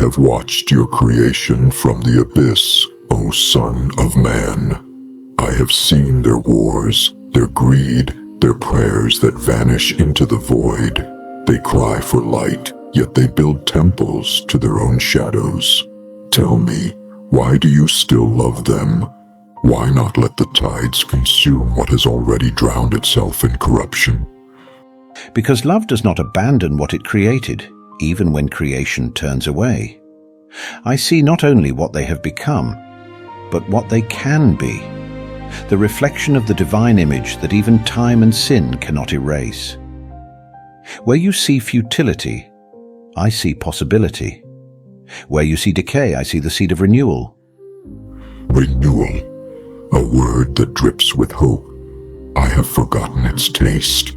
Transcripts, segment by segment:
have watched your creation from the abyss, O Son of Man. I have seen their wars, their greed, their prayers that vanish into the void. They cry for light, yet they build temples to their own shadows. Tell me, why do you still love them? Why not let the tides consume what has already drowned itself in corruption? Because love does not abandon what it created, even when creation turns away. I see not only what they have become, but what they can be, the reflection of the divine image that even time and sin cannot erase. Where you see futility, I see possibility. Where you see decay, I see the seed of renewal. Renewal, a word that drips with hope. I have forgotten its taste.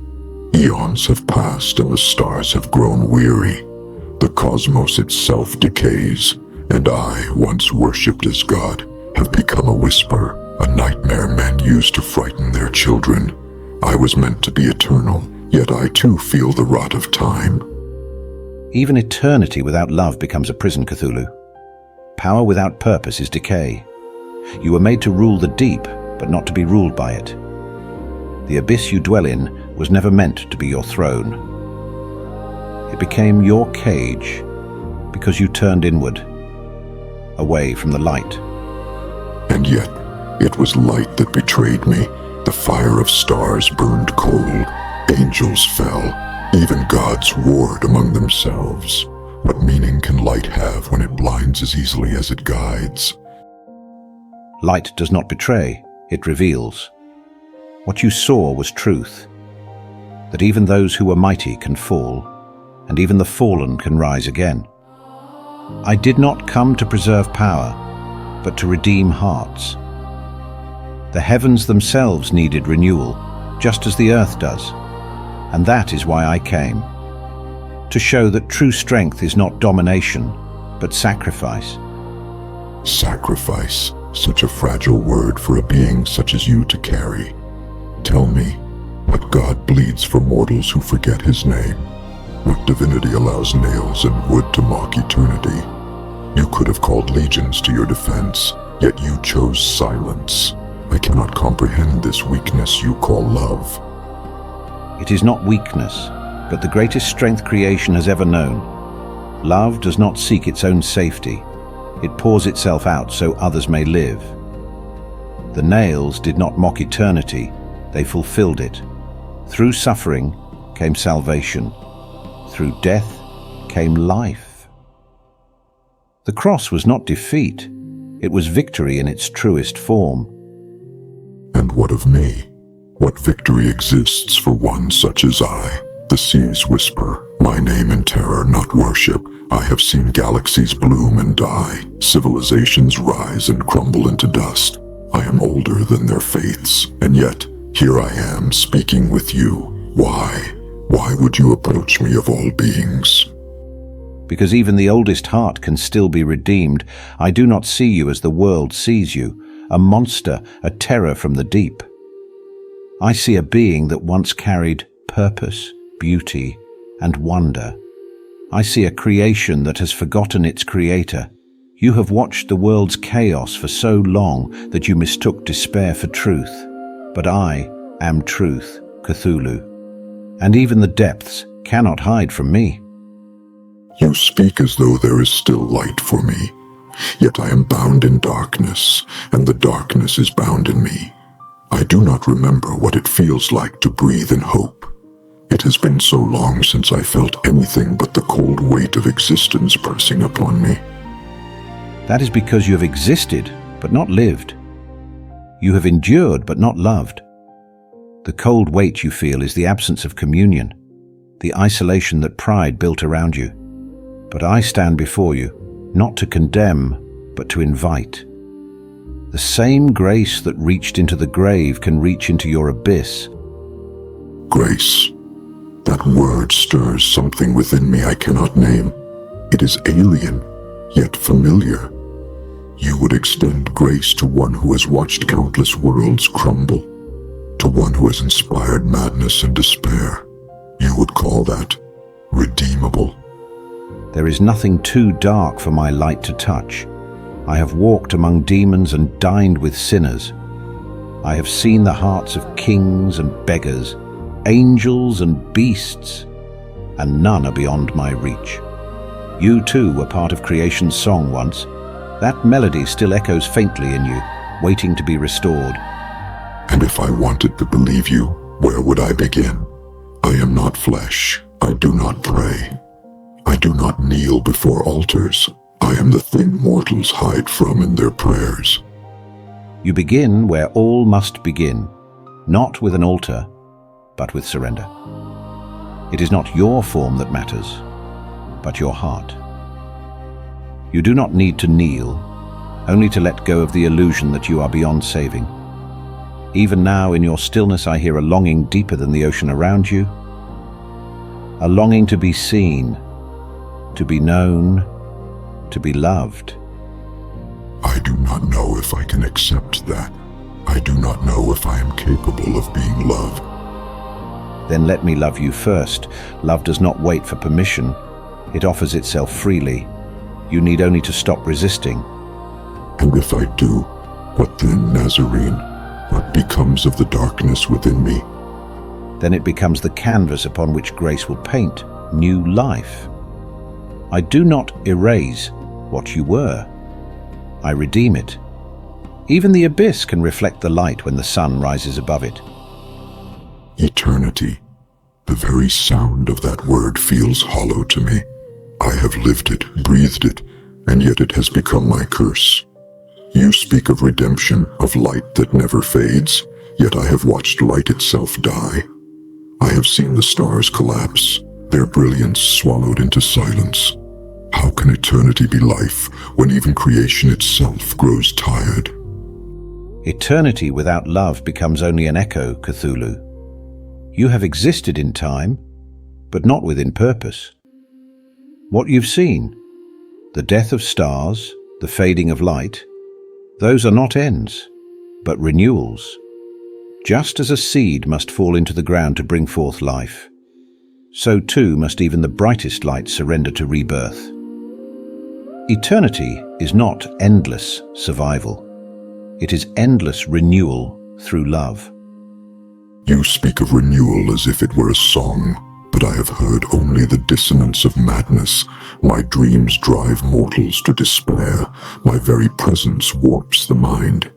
Eons have passed and the stars have grown weary. The cosmos itself decays, and I, once worshipped as God, have become a whisper, a nightmare men use to frighten their children. I was meant to be eternal, yet I too feel the rot of time. Even eternity without love becomes a prison, Cthulhu. Power without purpose is decay. You were made to rule the deep, but not to be ruled by it. The abyss you dwell in was never meant to be your throne. It became your cage because you turned inward, away from the light. And yet, it was light that betrayed me. The fire of stars burned cold. Angels fell. Even gods warred among themselves. What meaning can light have when it blinds as easily as it guides? Light does not betray, it reveals. What you saw was truth, that even those who were mighty can fall, and even the fallen can rise again. I did not come to preserve power, but to redeem hearts. The heavens themselves needed renewal, just as the earth does, and that is why I came, to show that true strength is not domination, but sacrifice. Sacrifice, such a fragile word for a being such as you to carry. Tell me, what god bleeds for mortals who forget his name? What divinity allows nails and wood to mock eternity? You could have called legions to your defense, yet you chose silence. I cannot comprehend this weakness you call love. It is not weakness, but the greatest strength creation has ever known. Love does not seek its own safety. It pours itself out so others may live. The nails did not mock eternity, they fulfilled it. Through suffering came salvation. Through death came life. The cross was not defeat, it was victory in its truest form. And what of me? What victory exists for one such as I? The seas whisper, my name in terror, not worship. I have seen galaxies bloom and die, civilizations rise and crumble into dust. I am older than their faiths, and yet, here I am speaking with you. Why? Why would you approach me of all beings? Because even the oldest heart can still be redeemed. I do not see you as the world sees you, a monster, a terror from the deep. I see a being that once carried purpose, beauty, and wonder. I see a creation that has forgotten its creator. You have watched the world's chaos for so long that you mistook despair for truth. But I am truth, Cthulhu. And even the depths cannot hide from me. You speak as though there is still light for me. Yet I am bound in darkness, and the darkness is bound in me. I do not remember what it feels like to breathe in hope. It has been so long since I felt anything but the cold weight of existence pressing upon me. That is because you have existed, but not lived. You have endured, but not loved. The cold weight you feel is the absence of communion, the isolation that pride built around you. But I stand before you, not to condemn, but to invite. The same grace that reached into the grave can reach into your abyss. Grace. That word stirs something within me I cannot name. It is alien, yet familiar. You would extend grace to one who has watched countless worlds crumble, to one who has inspired madness and despair. You would call that redeemable. There is nothing too dark for my light to touch. I have walked among demons and dined with sinners. I have seen the hearts of kings and beggars, angels and beasts, and none are beyond my reach. You too were part of creation's song once. That melody still echoes faintly in you, waiting to be restored. And if I wanted to believe you, where would I begin? I am not flesh. I do not pray. I do not kneel before altars. I am the thing mortals hide from in their prayers. You begin where all must begin, not with an altar, but with surrender. It is not your form that matters, but your heart. You do not need to kneel, only to let go of the illusion that you are beyond saving. Even now, in your stillness, I hear a longing deeper than the ocean around you, a longing to be seen, to be known, to be loved. I do not know if I can accept that. I do not know if I am capable of being loved. Then let me love you first. Love does not wait for permission. It offers itself freely. You need only to stop resisting. And if I do, what then, Nazarene? What becomes of the darkness within me? Then it becomes the canvas upon which grace will paint new life. I do not erase what you were. I redeem it. Even the abyss can reflect the light when the sun rises above it. Eternity. The very sound of that word feels hollow to me. I have lived it, breathed it, and yet it has become my curse. You speak of redemption, of light that never fades, yet I have watched light itself die. I have seen the stars collapse, their brilliance swallowed into silence. How can eternity be life when even creation itself grows tired? Eternity without love becomes only an echo, Cthulhu. You have existed in time, but not within purpose. What you've seen, the death of stars, the fading of light, those are not ends, but renewals. Just as a seed must fall into the ground to bring forth life, so too must even the brightest light surrender to rebirth. Eternity is not endless survival. It is endless renewal through love. You speak of renewal as if it were a song, but I have heard only the dissonance of madness. My dreams drive mortals to despair. My very presence warps the mind.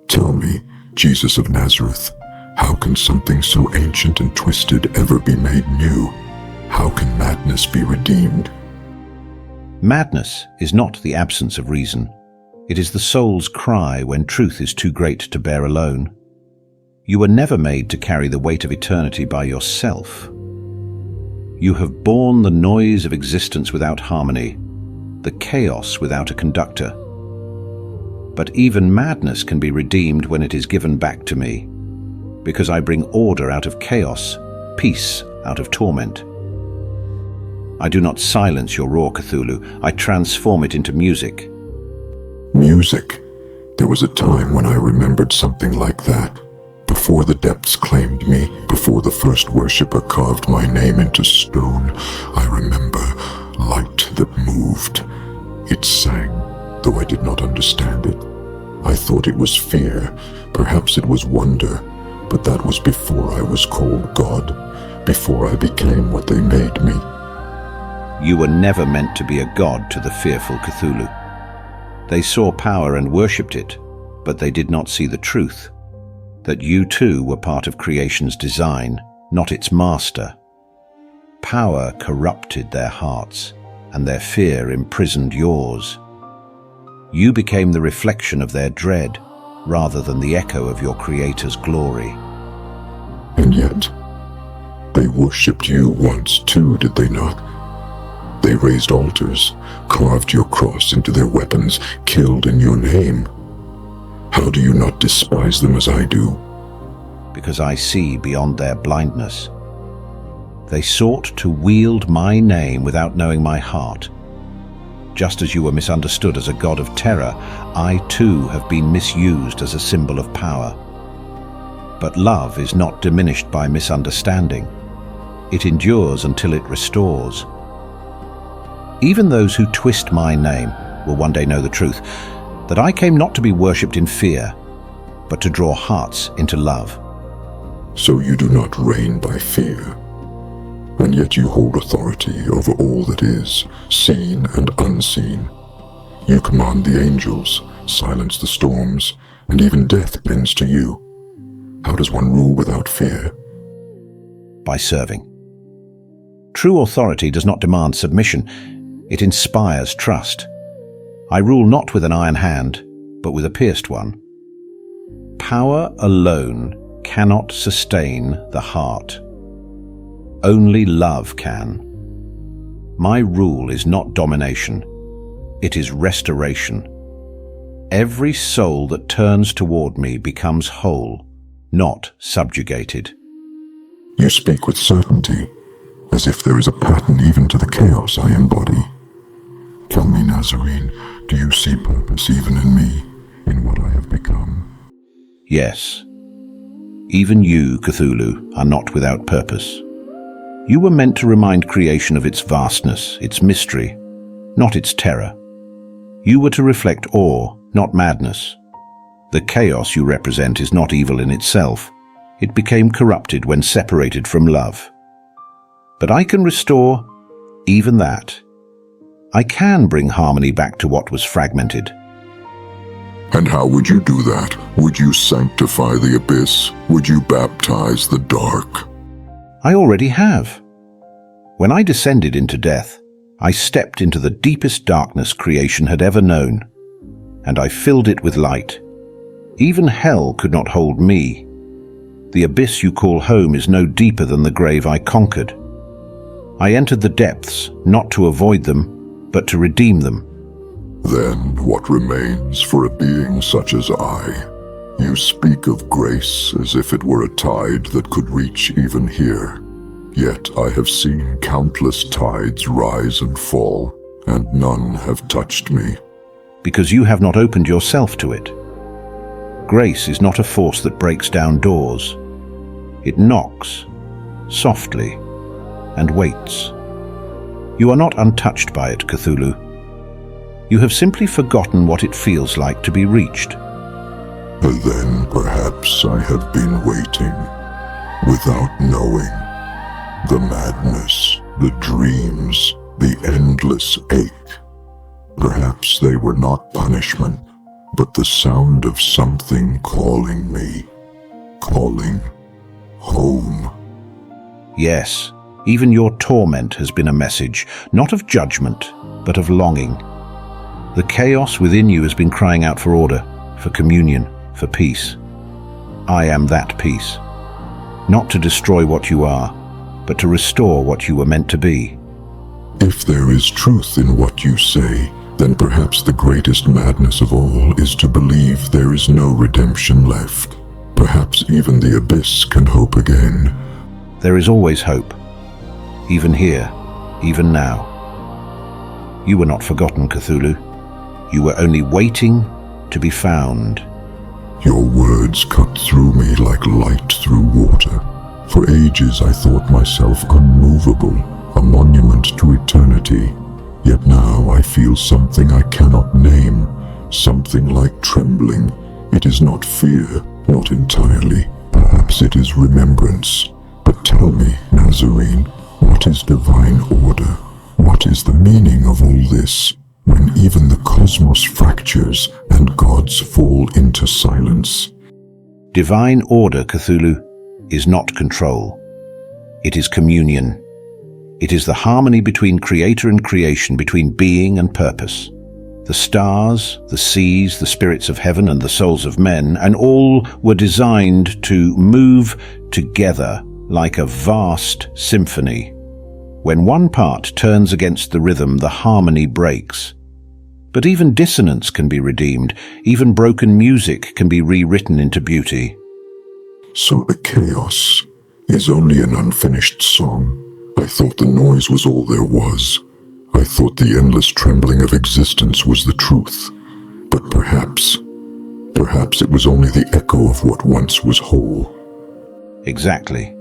Tell me, Jesus of Nazareth, how can something so ancient and twisted ever be made new? How can madness be redeemed? Madness is not the absence of reason. It is the soul's cry when truth is too great to bear alone. You were never made to carry the weight of eternity by yourself. You have borne the noise of existence without harmony, the chaos without a conductor. But even madness can be redeemed when it is given back to me, because I bring order out of chaos, peace out of torment. I do not silence your roar, Cthulhu. I transform it into music. Music. There was a time when I remembered something like that. Before the depths claimed me, before the first worshipper carved my name into stone, I remember light that moved. It sang, though I did not understand it. I thought it was fear, perhaps it was wonder, but that was before I was called God, before I became what they made me. You were never meant to be a god to the fearful Cthulhu. They saw power and worshipped it, but they did not see the truth, that you too were part of creation's design, not its master. Power corrupted their hearts, and their fear imprisoned yours. You became the reflection of their dread, rather than the echo of your Creator's glory. And yet, they worshipped you once too, did they not? They raised altars, carved your cross into their weapons, killed in your name. How do you not despise them as I do? Because I see beyond their blindness. They sought to wield my name without knowing my heart. Just as you were misunderstood as a god of terror, I too have been misused as a symbol of power. But love is not diminished by misunderstanding. It endures until it restores. Even those who twist my name will one day know the truth, that I came not to be worshipped in fear, but to draw hearts into love. So you do not reign by fear, and yet you hold authority over all that is, seen and unseen. You command the angels, silence the storms, and even death bends to you. How does one rule without fear? By serving. True authority does not demand submission. It inspires trust. I rule not with an iron hand, but with a pierced one. Power alone cannot sustain the heart. Only love can. My rule is not domination. It is restoration. Every soul that turns toward me becomes whole, not subjugated. You speak with certainty, as if there is a pattern even to the chaos I embody. Tell me, Nazarene, do you see purpose even in me, in what I have become? Yes. Even you, Cthulhu, are not without purpose. You were meant to remind creation of its vastness, its mystery, not its terror. You were to reflect awe, not madness. The chaos you represent is not evil in itself. It became corrupted when separated from love. But I can restore even that. I can bring harmony back to what was fragmented. And how would you do that? Would you sanctify the abyss? Would you baptize the dark? I already have. When I descended into death, I stepped into the deepest darkness creation had ever known, and I filled it with light. Even hell could not hold me. The abyss you call home is no deeper than the grave I conquered. I entered the depths, not to avoid them, but to redeem them. Then what remains for a being such as I? You speak of grace as if it were a tide that could reach even here. Yet I have seen countless tides rise and fall, and none have touched me. Because you have not opened yourself to it. Grace is not a force that breaks down doors. It knocks, softly, and waits. You are not untouched by it, Cthulhu. You have simply forgotten what it feels like to be reached. And then perhaps I have been waiting, without knowing. The madness, the dreams, the endless ache. Perhaps they were not punishment, but the sound of something calling me, calling home. Yes, even your torment has been a message, not of judgment, but of longing. The chaos within you has been crying out for order, for communion, for peace. I am that peace. Not to destroy what you are, but to restore what you were meant to be. If there is truth in what you say, then perhaps the greatest madness of all is to believe there is no redemption left. Perhaps even the abyss can hope again. There is always hope. Even here, even now. You were not forgotten, Cthulhu. You were only waiting to be found. Your words cut through me like light through water. For ages I thought myself unmovable, a monument to eternity. Yet now I feel something I cannot name, something like trembling. It is not fear, not entirely. Perhaps it is remembrance. But tell me, Nazarene, what is divine order? What is the meaning of all this, when even the cosmos fractures and gods fall into silence? Divine order, Cthulhu, is not control. It is communion. It is the harmony between creator and creation, between being and purpose. The stars, the seas, the spirits of heaven and the souls of men, and all were designed to move together like a vast symphony. When one part turns against the rhythm, the harmony breaks. But even dissonance can be redeemed. Even broken music can be rewritten into beauty. So the chaos is only an unfinished song. I thought the noise was all there was. I thought the endless trembling of existence was the truth. But perhaps it was only the echo of what once was whole. Exactly.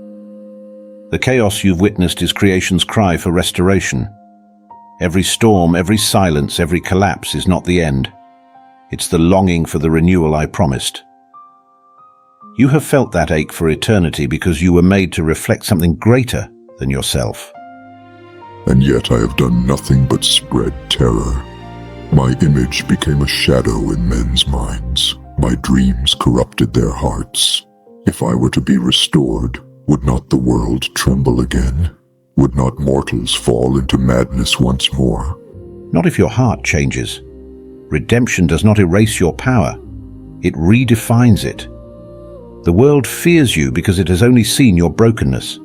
The chaos you've witnessed is creation's cry for restoration. Every storm, every silence, every collapse is not the end. It's the longing for the renewal I promised. You have felt that ache for eternity because you were made to reflect something greater than yourself. And yet I have done nothing but spread terror. My image became a shadow in men's minds. My dreams corrupted their hearts. If I were to be restored, would not the world tremble again? Would not mortals fall into madness once more? Not if your heart changes. Redemption does not erase your power. It redefines it. The world fears you because it has only seen your brokenness.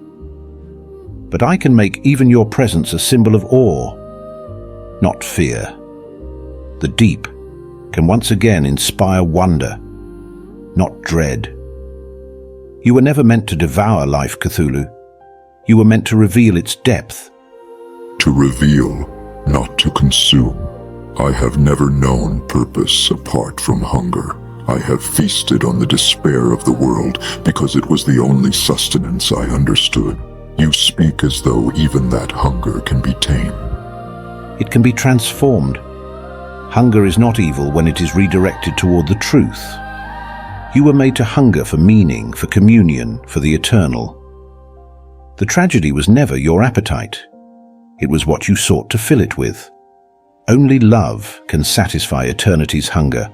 But I can make even your presence a symbol of awe, not fear. The deep can once again inspire wonder, not dread. You were never meant to devour life, Cthulhu. You were meant to reveal its depth. To reveal, not to consume. I have never known purpose apart from hunger. I have feasted on the despair of the world because it was the only sustenance I understood. You speak as though even that hunger can be tamed. It can be transformed. Hunger is not evil when it is redirected toward the truth. You were made to hunger for meaning, for communion, for the eternal. The tragedy was never your appetite. It was what you sought to fill it with. Only love can satisfy eternity's hunger.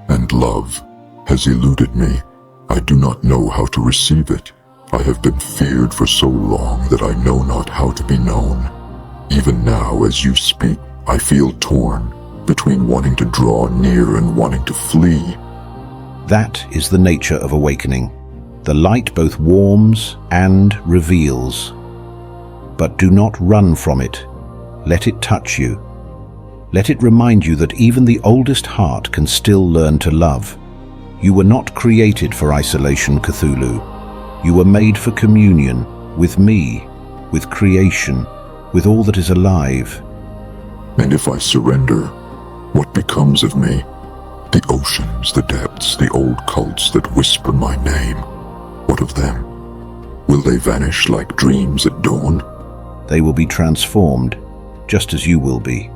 And love has eluded me. I do not know how to receive it. I have been feared for so long that I know not how to be known. Even now, as you speak, I feel torn between wanting to draw near and wanting to flee. That is the nature of awakening. The light both warms and reveals. But do not run from it. Let it touch you. Let it remind you that even the oldest heart can still learn to love. You were not created for isolation, Cthulhu. You were made for communion with me, with creation, with all that is alive. And if I surrender, what becomes of me? The oceans, the depths, the old cults that whisper my name. What of them? Will they vanish like dreams at dawn? They will be transformed, just as you will be.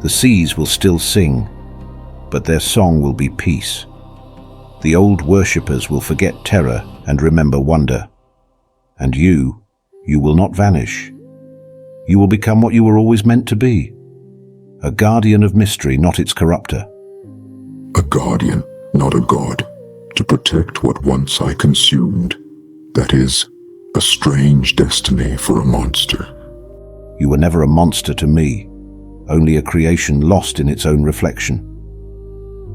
The seas will still sing, but their song will be peace. The old worshippers will forget terror and remember wonder. And you will not vanish. You will become what you were always meant to be. A guardian of mystery, not its corrupter. A guardian, not a god, to protect what once I consumed. That is, a strange destiny for a monster. You were never a monster to me, only a creation lost in its own reflection.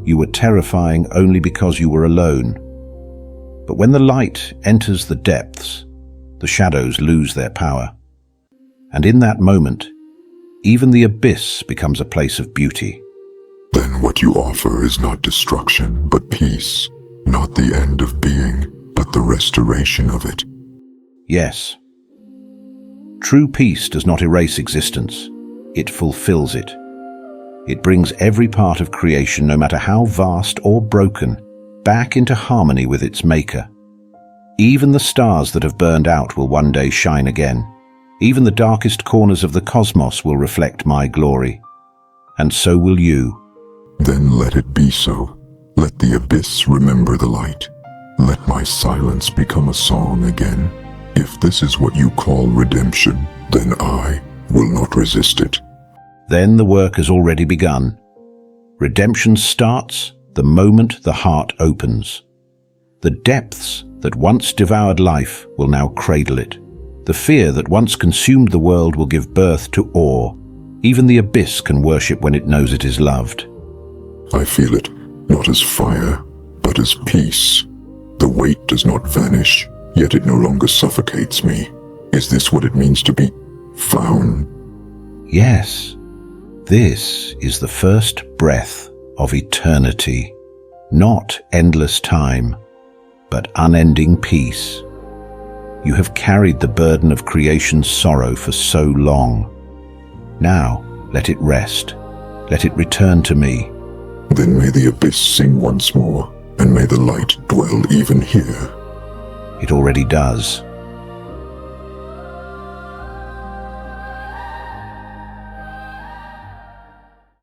You were terrifying only because you were alone. But when the light enters the depths, the shadows lose their power. And in that moment, even the abyss becomes a place of beauty. Then what you offer is not destruction, but peace. Not the end of being, but the restoration of it. Yes. True peace does not erase existence. It fulfills it. It brings every part of creation, no matter how vast or broken, back into harmony with its maker. Even the stars that have burned out will one day shine again. Even the darkest corners of the cosmos will reflect my glory. And so will you. Then let it be so. Let the abyss remember the light. Let my silence become a song again. If this is what you call redemption, then I will not resist it. Then the work has already begun. Redemption starts the moment the heart opens. The depths that once devoured life will now cradle it. The fear that once consumed the world will give birth to awe. Even the abyss can worship when it knows it is loved. I feel it, not as fire, but as peace. The weight does not vanish, yet it no longer suffocates me. Is this what it means to be found? Yes, this is the first breath of eternity. Not endless time, but unending peace. You have carried the burden of creation's sorrow for so long. Now, let it rest. Let it return to me. Then may the abyss sing once more, and may the light dwell even here. It already does.